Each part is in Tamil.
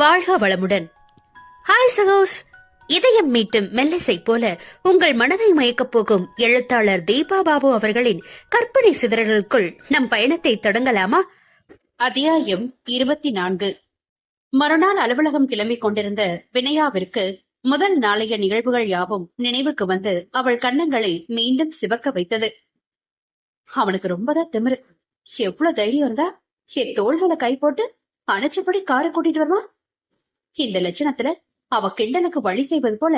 வாழ்க வளமுடன். ஹாய் சகோஸ். இதயம் மீட்டும் மெல்லிசை போல உங்கள் மனதை மயக்கப் போகும் எழுத்தாளர் தீபா பாபு அவர்களின் கற்பனை சிதறலுக்குள் நம் பயணத்தை தொடங்கலாமா? அத்தியாயம் 24. மறுநாள் அலுவலகம் கிளம்பிக் கொண்டிருந்த வினயாவிற்கு முதல் நாளைய நிகழ்வுகள் யாவும் நினைவுக்கு வந்து அவள் கன்னங்களை மீண்டும் சிவக்க வைத்தது. அவனுக்கு ரொம்பதான் திமிரு. எவ்வளவு தைரியம் இருந்தா என் தோள்களை கை போட்டு அணைச்சபடி காரை கூட்டிட்டு வருவான். இந்த லட்சணத்துல அவ கிண்டனுக்கு வழி செய்வது போல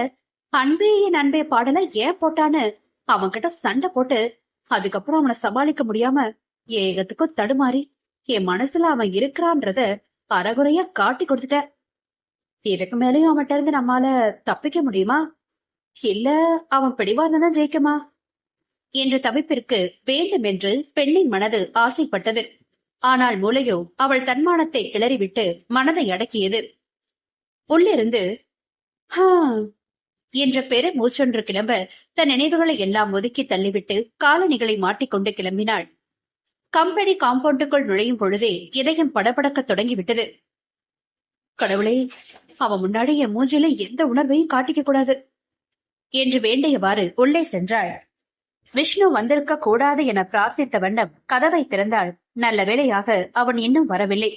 அன்பே என் அன்பே பாடல ஏன் போட்டான்னு அவன்கிட்ட சண்டை போட்டு அதுக்கப்புறம் அவனை சமாளிக்க முடியாம ஏகத்துக்கும் தடுமாறி என் மனசுல அவன் இருக்கிறான்றத அறகுறையா காட்டி கொடுத்துட்ட. இதுக்கு மேலேயும் அவன்கிட்ட இருந்து நம்மால தப்பிக்க முடியுமா? இல்ல அவன் பிடிவாதான் ஜெயிக்குமா என்ற தவிப்பிற்கு வேண்டும் என்று பெண்ணின் மனது ஆசைப்பட்டது. ஆனால் மூளையோ அவள் தன்மானத்தை கிளறிவிட்டு மனதை அடக்கியது. உள்ளிருந்து என்ற பெரு மூச்சொன்று கிளம்ப தன் நினைவுகளை எல்லாம் ஒதுக்கி தள்ளிவிட்டு காலணிகளை மாட்டிக்கொண்டு கிளம்பினாள். கம்பெனி காம்பவுண்டுக்குள் நுழையும் பொழுதே இதயம் படபடக்க தொடங்கிவிட்டது. கடவுளே, அவன் முன்னாடி என் மூஞ்சில எந்த உணர்வையும் காட்டிக்க கூடாது என்று வேண்டியவாறு உள்ளே சென்றாள். விஷ்ணு வந்திருக்க கூடாது என பிரார்த்தித்த வண்ணம் கதவை திறந்தாள். நல்ல வேளையாக அவன் இன்னும் வரவில்லை.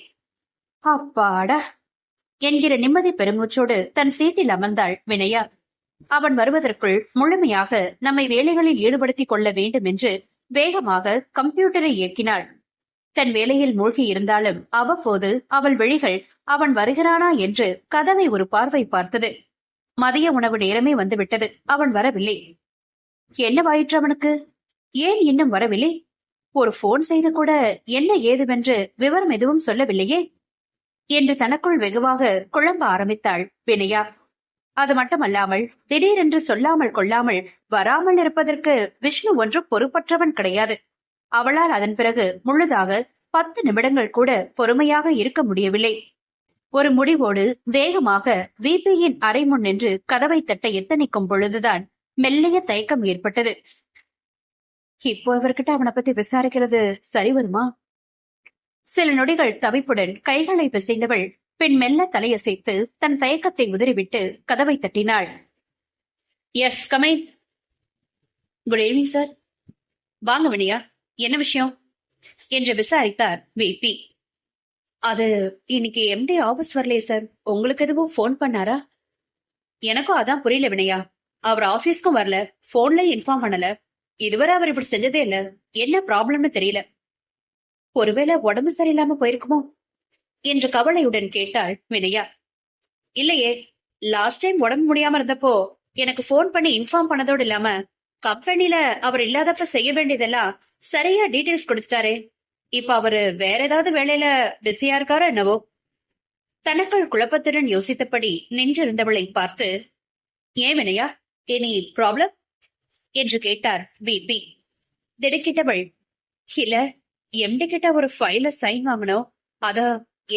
அப்பாடா என்கிற நிம்மதி பெருமூச்சோடு தன் சீட்டில் அமர்ந்தாள் வினயா. அவன் வருவதற்குள் முழுமையாக நம்மை வேலைகளில் ஈடுபடுத்திக் கொள்ள வேண்டும் என்று வேகமாக கம்ப்யூட்டரை இயக்கினாள். தன் வேலையில் மூழ்கி இருந்தாலும் அவ்வப்போது அவள் விழிகள் அவன் வருகிறானா என்று கதவை ஒரு பார்வை பார்த்தது. மதிய உணவு நேரமே வந்துவிட்டது. அவன் வரவில்லை. என்னவாயிற்று அவனுக்கு? ஏன் இன்னும் வரவில்லை? ஒரு போன் செய்து கூட என்ன ஏதுவென்று விவரம் எதுவும் சொல்லவில்லையே என்று தனக்குள் வெகுவாக குழம்ப ஆரம்பித்தாள் வினயா. அது மட்டுமல்லாமல் திடீரென்று சொல்லாமல் கொள்ளாமல் வராமல் இருப்பதற்கு விஷ்ணு ஒன்றும் பொறுப்பற்றவன் கிடையாது. அவளால் அதன் பிறகு முழுதாக 10 நிமிடங்கள் கூட பொறுமையாக இருக்க முடியவில்லை. ஒரு முடிவோடு வேகமாக விபியின் அறை முன் நின்று கதவை தட்ட எத்தனிக்கும் பொழுதுதான் மெல்லிய தயக்கம் ஏற்பட்டது. இப்போ இவர்கிட்ட அவனை பத்தி விசாரிக்கிறது சரி வருமா? சில நொடிகள் தவிப்புடன் கைகளை பிசைந்தவள் பின் மெல்ல தலையசைத்து தன் தயக்கத்தை உதறிவிட்டு கதவை தட்டினாள். Yes, come in. Good evening sir. வாங்க வினயா, என்ன விஷயம் என்று விசாரித்தார் விபி. அது இன்னைக்கு எம்டி ஆபீஸ் வரலையே சார். உங்களுக்கு எதுவும் போன் பண்ணாரா? எனக்கும் அதான் புரியல வினயா. அவர் ஆபீஸ்க்கும் வரல, போன்ல இன்ஃபார்ம் பண்ணல. இதுவரை அவர் இப்படி செஞ்சதே இல்ல. என்ன ப்ராப்ளம்னு தெரியல. ஒருவேளை உடம்பு சரியில்லாம போயிருக்குமோ என்று கவலையுடன் கேட்டாள் வினயா. இல்லையே, லாஸ்ட் டைம் உடம்பு முடியாம இருந்தப்போ எனக்கு போன் பண்ணி இன்ஃபார்ம் பண்ணதோடு இல்லாம கம்பெனில அவர் இல்லாதப்ப செய்ய வேண்டியதெல்லாம் சரியா டீடைல்ஸ் கொடுத்துட்டாரே. இப்ப அவரு வேற ஏதாவது வேலையில பிஸியா இருக்காரோ என்னவோ. தனக்குள் குழப்பத்துடன் யோசித்தபடி நின்றிருந்தவளை பார்த்து, ஏன் வினயா, எனி ப்ராப்ளம் என்று கேட்டார் விபி. திடுக்கிட்டவள், இல்ல, எம்டி கிட்ட ஒரு ஃபைல சைன் வாங்கணும், அத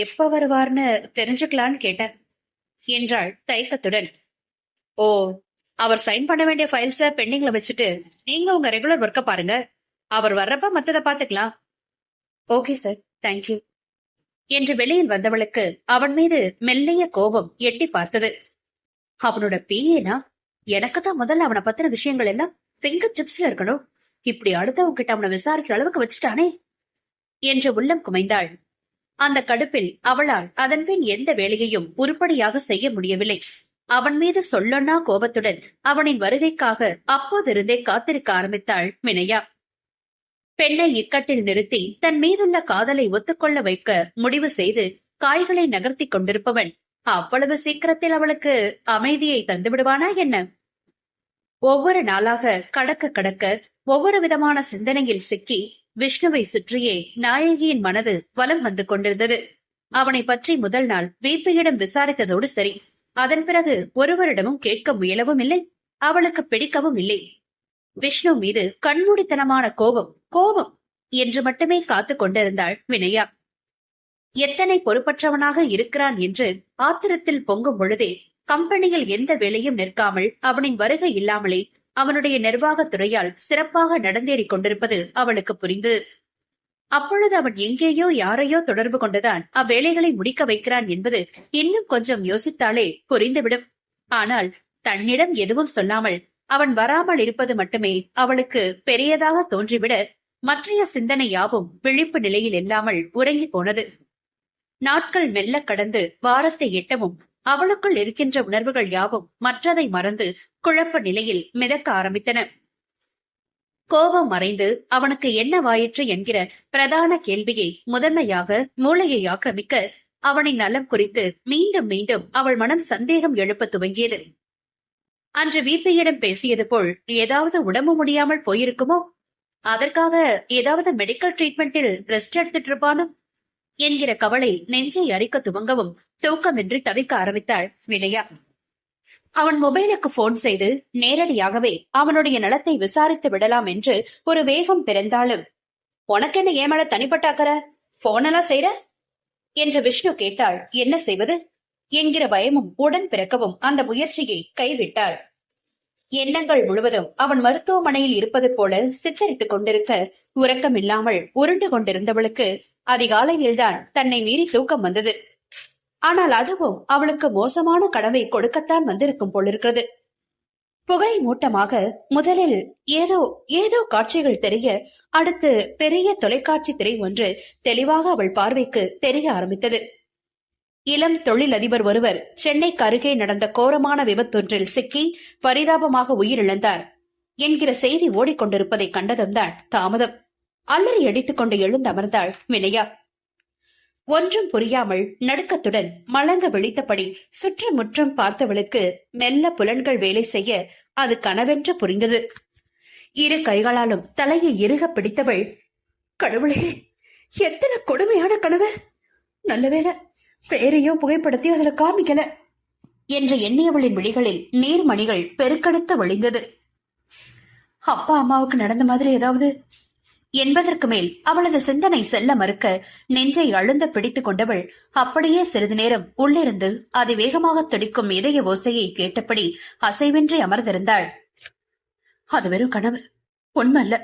எப்ப வருவார்னு தெரிஞ்சுக்கலான்னு கேட்டேன் என்றாள் தயக்கத்துடன். ஓ, அவர் சைன் பண்ண வேண்டிய ஃபைல்ஸ பெண்டிங்ல வச்சுட்டு நீங்க உங்க ரெகுலர் ஒர்க்க பாருங்க. அவர் வர்றப்ப மத்தத பாத்துக்கலாம். ஓகே சார், தேங்க்யூ என்று வெளியில் வந்தவளுக்கு அவன் மீது மெல்லிய கோபம் எட்டி பார்த்தது. அவனோட பிஏனா எனக்கு தான் முதல்ல அவனை பத்தின விஷயங்கள் எல்லாம் ஃபிங்கர் டிப்ஸ்ல இருக்கணும். இப்படி அடுத்தவங்க கிட்ட அவனை விசாரிக்கிற அளவுக்கு வச்சுட்டானே என்று உள்ளம் குமைந்தாள். அந்த கடுப்பில் அவளால் அதன்பின் எந்த வேலையையும் உருப்படியாக செய்ய முடியவில்லை. அவன் மீது சொல்லொன்னா கோபத்துடன் அவனின் வருகைக்காக அப்போதிருந்தே காத்திருக்க ஆரம்பித்தாள் வினயா. பெண்ணை இக்கட்டில் நிறுத்தி தன் மீதுள்ள காதலை ஒத்துக்கொள்ள வைக்க முடிவு செய்து காய்களை நகர்த்தி கொண்டிருப்பவன் அவ்வளவு சீக்கிரத்தில் அவளுக்கு அமைதியை தந்து விடுவானா என்ன? ஒவ்வொரு நாளாக கடக்க கடக்க ஒவ்வொரு விதமான சிந்தனையில் சிக்கி விஷ்ணுவை சுற்றியே நாயகியின் மனது வலம் வந்து கொண்டிருந்தது. அவனை பற்றி முதல் நாள் விபியிடம் விசாரித்ததோடு சரி. அதன் பிறகு ஒருவரிடமும் கேட்க முயலவும் இல்லை, அவளுக்கு பிடிக்கவும் இல்லை. விஷ்ணு மீது கண்மூடித்தனமான கோபம் கோபம் என்று மட்டுமே காத்து கொண்டிருந்தாள் வினயா. எத்தனை பொறுப்பற்றவனாக இருக்கிறான் என்று ஆத்திரத்தில் பொங்கும் பொழுதே கம்பெனியில் எந்த வேலையும் நிற்காமல் அவனின் வருகை இல்லாமலே அவனுடைய நிர்வாகத் துறையால் சிறப்பாக நடந்தேறிக் கொண்டிருப்பது அவளுக்கு புரிந்தது. அப்பொழுது அவன் எங்கேயோ யாரையோ தொடர்பு கொண்டுதான் அவ்வேளைகளை முடிக்க வைக்கிறான் என்பது இன்னும் கொஞ்சம் யோசித்தாலே புரிந்துவிடும். ஆனால் தன்னிடம் எதுவும் சொல்லாமல் அவன் வராமல் இருப்பது மட்டுமே அவளுக்கு பெரியதாக தோன்றிவிட மற்றைய சிந்தனை யாவும் விழிப்பு நிலையில் இல்லாமல் உறங்கி போனது. நாட்கள் மெல்ல கடந்து வாரத்தை எட்டவும் அவளுக்குள் இருக்கின்ற உணர்வுகள் யாவும் மற்றதை மறந்து குழப்ப நிலையில் மிதக்க ஆரம்பித்தன. கோபம் மறைந்து அவனுக்கு என்ன வாயிற்று என்கிற பிரதான கேள்வியை முதன்மையாக மூளையை ஆக்கிரமிக்க அவனின் நலம் குறித்து மீண்டும் மீண்டும் அவள் மனம் சந்தேகம் எழுப்ப துவங்கியது. அன்று விபியிடம் பேசியது போல் ஏதாவது உடம்பு முடியாமல் போயிருக்குமோ, அதற்காக ஏதாவது மெடிக்கல் ட்ரீட்மெண்டில் ரெஸ்ட் எடுத்துட்டு இருப்பானோ என்கிற கவலை நெஞ்சை அரிக்க துவங்கவும் தூக்கமின்றி தவிக்க ஆரம்பித்தாள் வினயா. அவன் மொபைலுக்கு போன் செய்து நேரடியாகவே அவனுடைய நலத்தை விசாரித்து விடலாம் என்று ஒரு வேகம் பிறந்தாலும், உனக்கென்ன ஏமல தனிப்பட்ட அக்கற, போனெல்லாம் செய்யற என்று விஷ்ணு கேட்டாள். என்ன செய்வது என்கிற பயமும் உடன் பிறக்கவும் அந்த முயற்சியை கைவிட்டாள். எண்ணங்கள் முழுவதும் அவன் மருத்துவமனையில் இருப்பது போல சித்தரித்துக் கொண்டிருக்க உறக்கமில்லாமல் உருண்டு கொண்டிருந்தவளுக்கு அதிகாலையில்தான் தன்னை மீறி தூக்கம் வந்தது. ஆனால் அதுவும் அவளுக்கு மோசமான கனவை கொடுக்கத்தான் வந்திருக்கும் போலிருக்கிறது. புகை மூட்டமாக முதலில் ஏதோ ஏதோ காட்சிகள் தெரிய, அடுத்து பெரிய தொலைக்காட்சி திரை ஒன்று தெளிவாக அவள் பார்வைக்கு தெரிய ஆரம்பித்தது. இளம் தொழிலதிபர் ஒருவர் சென்னைக்கு அருகே நடந்த கோரமான விபத்தொன்றில் சிக்கி பரிதாபமாக உயிரிழந்தார் என்கிற செய்தி ஓடிக்கொண்டிருப்பதை கண்டதும் தான் தாமதம். அல்லறி அடித்துக் கொண்டு எழுந்தமர்ந்தாள் வினயா. ஒன்றும் புரியாமல் நடுக்கத்துடன் மலங்க விழித்தபடி சுற்றுமுற்றும் பார்த்தவளுக்கு மெல்ல புலன்கள் வேலை செய்ய அது கனவென்று புரிந்தது. இரு கைகளாலும் தலையை இறுக பிடித்தவள், கடவுளே, எத்தனை கொடுமையான கனவு! நல்லவேளை பேரையோ புகைப்படத்தையோ அதுல காமிக்கல என்று எண்ணியவளின் விழிகளில் நீர்மணிகள் பெருக்கெடுத்து வழிந்தது. அப்பா அம்மாவுக்கு நடந்த மாதிரி ஏதாவது என்பதற்கு மேல் அவளது சிந்தனை செல்ல மறுக்க நெஞ்சை அழுந்த பிடித்துக் கொண்டவள் அப்படியே சிறிது நேரம் உள்ளிருந்து அதிவேகமாக துடிக்கும் இதய ஓசையை கேட்டபடி அசைவின்றி அமர்ந்திருந்தாள். அது வெறும் கனவு, உண்மை அல்ல.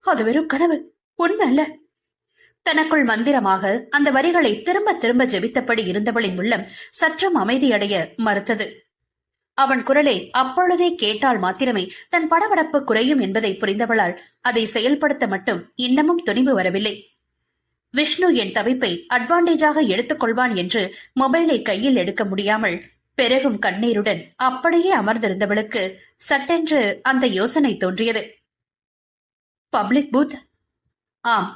அது வெறும் கனவு, உண்மை அல்ல. தனக்குள் மந்திரமாக அந்த வரிகளை திரும்ப திரும்ப ஜெபித்தபடி இருந்தவளின் உள்ளம் சற்றும் அமைதியடைய மறுத்தது. அவன் குரலை அப்பொழுதே கேட்டால் மாத்திரமே தன் படபடப்பு குறையும் என்பதை புரிந்தவளால் அதை செயல்படுத்த மட்டும் இன்னமும் துணிவு வரவில்லை. விஷ்ணு என் தவிப்பை அட்வான்டேஜாக எடுத்துக் கொள்வான் என்று மொபைலை கையில் எடுக்க முடியாமல் பெருகும் கண்ணீருடன் அப்படியே அமர்ந்திருந்தவளுக்கு சட்டென்று அந்த யோசனை தோன்றியது. Public booth? ஆம்,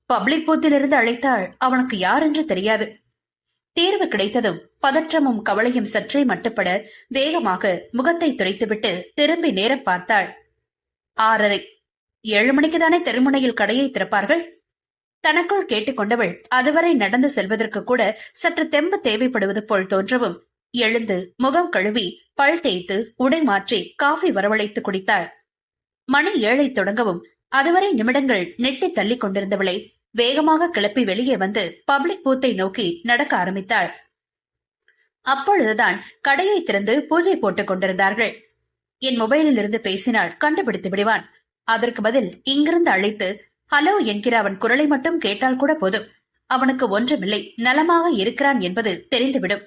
பப்ளிக் பூத்திலிருந்து அழைத்தால் அவனுக்கு யார் என்று தெரியாது. தேர்வு கிடைத்ததும் பதற்றமும் கவலையும் சற்றே மட்டுப்பட வேகமாக முகத்தை துடைத்துவிட்டு திரும்பி நேரம் பார்த்தாள். 6:30. 7 மணிக்குதானே தெருமுனையில் கடையை திறப்பார்கள்? தனக்குள் கேட்டுக்கொண்டவள் அதுவரை நடந்து செல்வதற்கு கூட சற்று தெம்பு தேவைப்படுவது போல் தோன்றவும் எழுந்து முகம் கழுவி பல் தேய்த்து உடை மாற்றி காஃபி வரவழைத்து குடித்தாள். மணி 7 தொடங்கவும் அதுவரை நிமிடங்கள் நெட்டி தள்ளி கொண்டிருந்தவளை வேகமாக கிளப்பி வெளியே வந்து பப்ளிக் பூத்தை நோக்கி நடக்க ஆரம்பித்தாள். அப்பொழுதுதான் கடையை திறந்து பூஜை போட்டுக் கொண்டிருந்தார்கள். என் மொபைலில் இருந்து பேசினால் கண்டுபிடித்து விடுவான். அதற்கு பதில் இங்கிருந்து அழைத்து ஹலோ என்கிற அவன் குரலை மட்டும் கேட்டால் கூட போதும். அவனுக்கு ஒன்றுமில்லை, நலமாக இருக்கிறான் என்பது தெரிந்துவிடும்.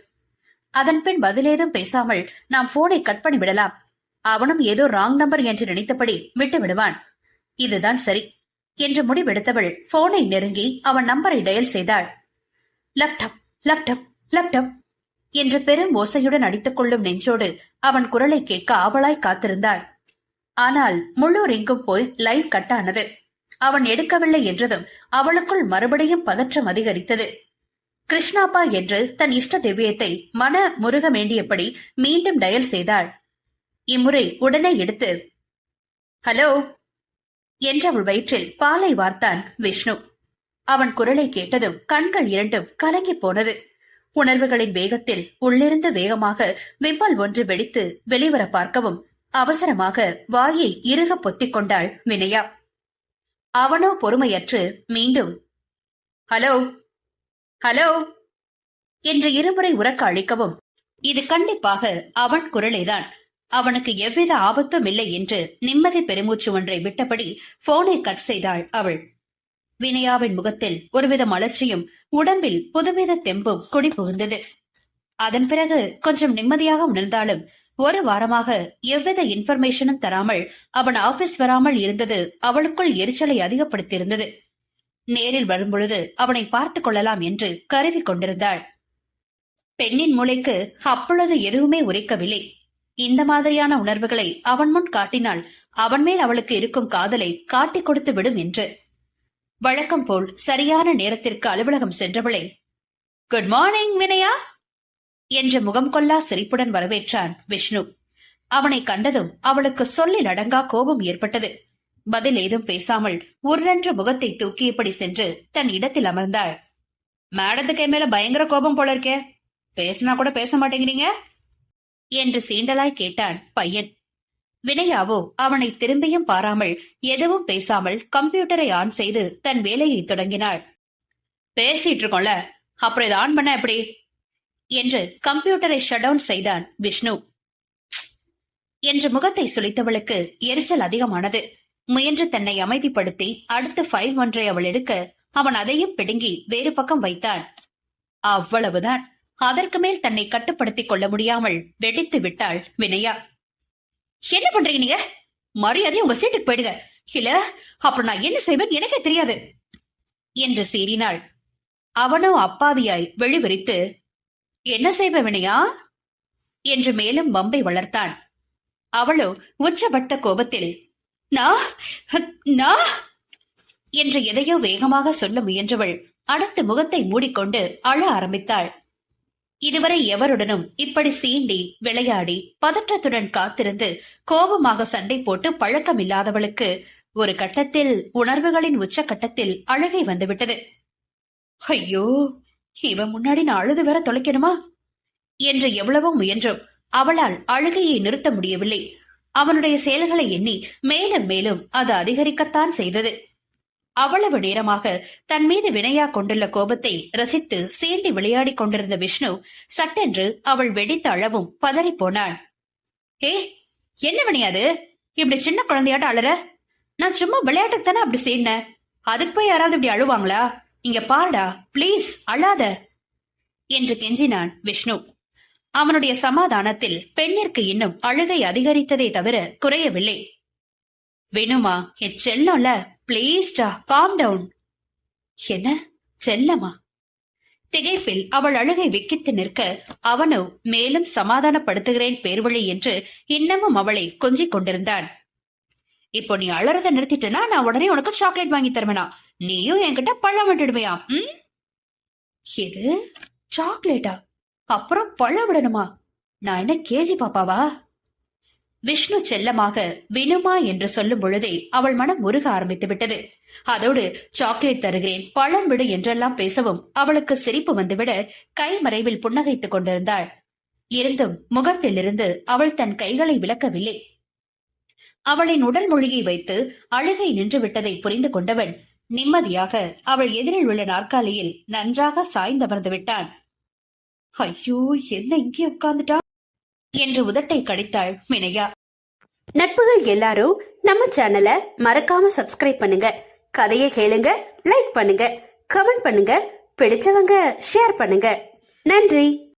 அதன்பின் பதிலேதும் பேசாமல் நாம் போனை கட் பண்ணி விடலாம். அவனும் ஏதோ ராங் நம்பர் என்று நினைத்தபடி விட்டு விடுவான். இதுதான் சரி என்று முடிவெடுத்தவள் போனை நெருங்கி அவன் நம்பரை டயல் செய்தாள். லேப்டாப் லேப்டாப் லேப்டாப் என்று பெரும் ஓசையுடன் அடித்துக் கொள்ளும் நெஞ்சோடு அவன் குரலை கேட்க ஆவலாய் காத்திருந்தாள். ஆனால் முழு ரிங்கும் போய் லைன் கட்டானது. அவன் எடுக்கவில்லை என்றதும் அவளுக்குள் மறுபடியும் பதற்றம் அதிகரித்தது. கிருஷ்ணாப்பா என்று தன் இஷ்ட திவ்யத்தை மன முருக வேண்டியபடி மீண்டும் டயல் செய்தாள். இம்முறை உடனே எடுத்து ஹலோ என்றவள் வயிற்றில் பாலை வார்த்தான் விஷ்ணு. அவன் குரலை கேட்டதும் கண்கள் இரண்டும் கலங்கி போனது. உணர்வுகளின் வேகத்தில் உள்ளிருந்து வேகமாக விம்பல் ஒன்று வெடித்து வெளிவர பார்க்கவும் அவசரமாக வாயை இறுக பொத்திக் கொண்டாள் வினயா. அவனோ பொறுமையற்று மீண்டும் ஹலோ ஹலோ என்று இருமுறை உரக்க அளிக்கவும் இது கண்டிப்பாக அவன் குரலேதான். அவனுக்கு எவ்வித ஆபத்தும் இல்லை என்று நிம்மதி பெருமூச்சு ஒன்றை விட்டபடி போனை கட் செய்தாள் அவள். வினயாவின் முகத்தில் ஒருவித மலர்ச்சியும் உடம்பில் புதுவித தெம்பும் குடி புகுந்தது. அதன் பிறகு கொஞ்சம் நிம்மதியாக உணர்ந்தாலும் ஒரு வாரமாக எவ்வித இன்ஃபர்மேஷனும் தராமல் அவன் ஆபீஸ் வராமல் இருந்தது அவளுக்குள் எரிச்சலை அதிகப்படுத்தியிருந்தது. நேரில் வரும்பொழுது அவனை பார்த்துக் கொள்ளலாம் என்று கருவி கொண்டிருந்தாள். பெண்ணின் மூளைக்கு அப்பொழுது எதுவுமே உரைக்கவில்லை. இந்த மாதிரியான உணர்வுகளை அவன் முன் காட்டினால் அவன் மேல் அவளுக்கு இருக்கும் காதலை காட்டிக் கொடுத்து விடும் என்று. வழக்கம் போல் சரியான நேரத்திற்கு அலுவலகம் சென்றவளை, குட் மார்னிங் வினயா என்ற முகம் கொள்ளா சிரிப்புடன் வரவேற்றான் விஷ்ணு. அவனை கண்டதும் அவளுக்கு சொல்லில் அடங்கா கோபம் ஏற்பட்டது. பதில் ஏதும் பேசாமல் உருளென்ற முகத்தை தூக்கியபடி சென்று தன் இடத்தில் அமர்ந்தாள். மேடத்துக்கு மேல பயங்கர கோபம் போல இருக்கே, பேசினா கூட பேச மாட்டேங்கிறீங்க என்று சீண்டலாய் கேட்டான் பையன். வினயாவோ அவனை திரும்பியும் பாராமல் எதுவும் பேசாமல் கம்ப்யூட்டரை ஆன் செய்து தன் வேலையை தொடங்கினாள். பேசிட்டு இருக்கோம்ல, அப்புறம் இதை ஆன் பண்ண எப்படி என்று கம்ப்யூட்டரை ஷட் டவுன் செய்தான் விஷ்ணு. என்று முகத்தை சுளித்தவளுக்கு எரிச்சல் அதிகமானது. முயன்று தன்னை அமைதிப்படுத்தி அடுத்த ஃபைல் ஒன்றை அவள் எடுக்க அவன் அதையும் பிடுங்கி வேறு பக்கம் வைத்தான். அவ்வளவுதான். அதற்கு மேல் தன்னை கட்டுப்படுத்திக் கொள்ள முடியாமல் வெடித்து விட்டாள் வினயா. என்ன பண்றீங்க நீங்க? மரியாதை உங்க சீட்டுக்கு போயிடுங்க, இல்ல அப்புறம் நான் என்ன செய்வேன் எனக்கே தெரியாது என்று சீறினாள். அவனோ அப்பாவியாய் வெளிவிரித்து, என்ன செய்வ வினயா என்று மேலும் வம்பை வளர்த்தான். அவளோ உச்சபட்ட கோபத்தில் நான் என்று எதையோ வேகமாக சொல்ல முயன்றவள் அடுத்த முகத்தை மூடிக்கொண்டு அழ ஆரம்பித்தாள். இதுவரை எவருடனும் இப்படி சீண்டி விளையாடி பதற்றத்துடன் காத்திருந்து கோபமாக சண்டை போட்டு பழக்கம் இல்லாதவளுக்கு ஒரு கட்டத்தில் உணர்வுகளின் உச்சகட்டத்தில் அழுகை வந்துவிட்டது. ஐயோ, இவன் முன்னாடி நான் அழுது வர தொலைக்கணுமா என்று எவ்வளவோ முயன்றும் அவளால் அழுகையை நிறுத்த முடியவில்லை. அவனுடைய செயல்களை எண்ணி மேலும் மேலும் அது அதிகரிக்கத்தான் செய்தது. அவ்வளவு நேரமாக தன் மீது வினயா கொண்டுள்ள கோபத்தை ரசித்து சீண்டி விளையாடி கொண்டிருந்த விஷ்ணு சட்டென்று அவள் வெடித்த அளவும் பதறி போனான். ஏ, என்ன வினையாது இப்படி சின்ன குழந்தையாட்ட அழற? நான் சும்மா விளையாட்டுக்கு தானே அப்படி செய்யன, அதுக்கு போய் யாராவது இப்படி அழுவாங்களா? இங்க பாருடா, பிளீஸ் அழாத என்று கெஞ்சினான் விஷ்ணு. அவனுடைய சமாதானத்தில் பெண்ணிற்கு இன்னும் அழுகை அதிகரித்ததை தவிர குறையவில்லை. வினுமா, என் செல்லம்ல, பிளீஸ்டா காம் டவுன். என்ன செல்லமா? திகைப்பில் அவள் அழுகை விக்கித்து நிற்க அவனோ மேலும் சமாதானப்படுத்துகிறேன் பேர்வழி என்று இன்னமும் அவளை கொஞ்சிக் கொண்டிருந்தான். இப்போ நீ அழறத நிறுத்திட்டனா நான் உடனே உனக்கு சாக்லேட் வாங்கி தருவேனா? நீயும் என்கிட்ட பழம் விட்டுடுவியா? எது சாக்லேட்டா? அப்புறம் பழம் விடணுமா? நான் என்ன கேஜி பாப்பாவா? விஷ்ணு செல்லமாக வினுமா என்று சொல்லும் பொழுதே அவள் மனம் உருக ஆரம்பித்து விட்டது. அதோடு சாக்லேட் தருகிறேன், பழம் விடு என்றெல்லாம் பேசவும் அவளுக்கு சிரிப்பு வந்துவிட கைமறைவில் புன்னகைத்துக் கொண்டிருந்தாள். இருந்தும் முகத்திலிருந்து அவள் தன் கைகளை விலக்கவில்லை. அவளின் உடல் மொழியை வைத்து அழுகை நின்று விட்டதை புரிந்து கொண்டவன் நிம்மதியாக அவள் எதிரில் உள்ள நாற்காலியில் நன்றாக சாய்ந்தமர்ந்து விட்டான். ஐயோ, என்ன இங்கே உட்கார்ந்துட்டா என்று உதட்டை கடித்தாள் வினயா. நட்புகள் எல்லாரும் நம்ம சேனலை மறக்காம சப்ஸ்கிரைப் பண்ணுங்க, கதையை கேளுங்க, லைக் பண்ணுங்க, கமெண்ட் பண்ணுங்க, பிடிச்சவங்க ஷேர் பண்ணுங்க. நன்றி.